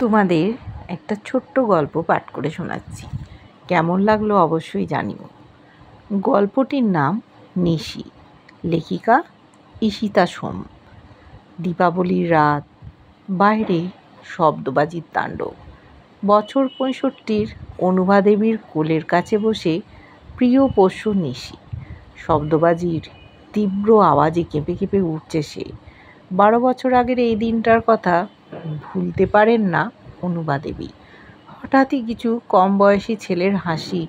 তোমাদের একটা ছোট্ট গল্প পাঠ করে শোনাচ্ছি। কেমন লাগলো অবশ্যই জানিও। গল্পটির নাম নিশি, লেখিকা ঈশিতা সোম। দীপাবলির রাত, বাইরে শব্দবাজির তাণ্ডব। বছর ৬৫ অনুভা দেবীর কোলের কাছে বসে প্রিয় পোষ্য নিশি। শব্দবাজির তীব্র আওয়াজে কেঁপে কেঁপে উঠছে সে। ১২ বছর আগের এই দিনটার কথা ভুলতে পারেন না অনুভা দেবী। হঠাৎই কিছু কম বয়সী ছেলের হাসি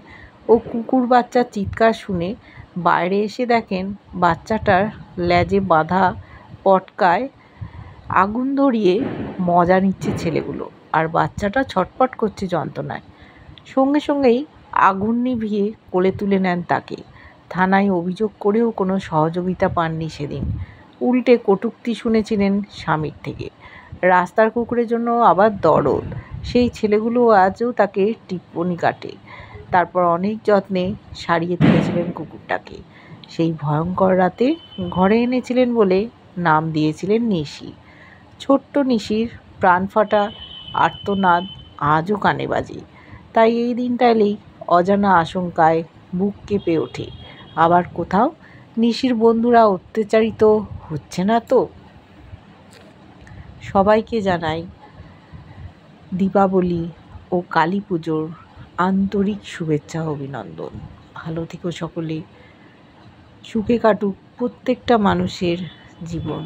ও কুকুর বাচ্চার চিৎকার শুনে বাইরে এসে দেখেন বাচ্চাটার লেজে বাঁধা পটকায় আগুন ধরিয়ে মজা নিচ্ছে ছেলেগুলো, আর বাচ্চাটা ছটফট করছে যন্ত্রণায়। সঙ্গে সঙ্গেই আগুন নিভিয়ে কোলে তুলে নেন তাকে। থানায় অভিযোগ করেও কোনো সহযোগিতা পাননি সেদিন। উল্টে কটূক্তি শুনেছিলেন স্বামীর থেকে। রাস্তার কুকুরের জন্য আবার দরদ। সেই ছেলেগুলো আজও তাকে টিপ্পনি কাটে। তারপর অনেক যত্নে সারিয়ে তুলেছিলেন কুকুরটাকে। সেই ভয়ঙ্কর রাতে ঘরে এনেছিলেন বলে নাম দিয়েছিলেন নিশি। ছোট্ট নিশির প্রাণফাটা আর্তনাদ আজও কানে বাজে। তাই এই দিনটা এলেই অজানা আশঙ্কায় বুক কেঁপে ওঠে। আবার কোথাও নিশির বন্ধুরা অত্যাচারিত হচ্ছে না তো? সবাইকে জানাই দীপাবলি ও কালী পুজোর আন্তরিক শুভেচ্ছা ও অভিনন্দন। ভালো থেকো সকলে। সুখে কাটুক প্রত্যেকটা মানুষের জীবন।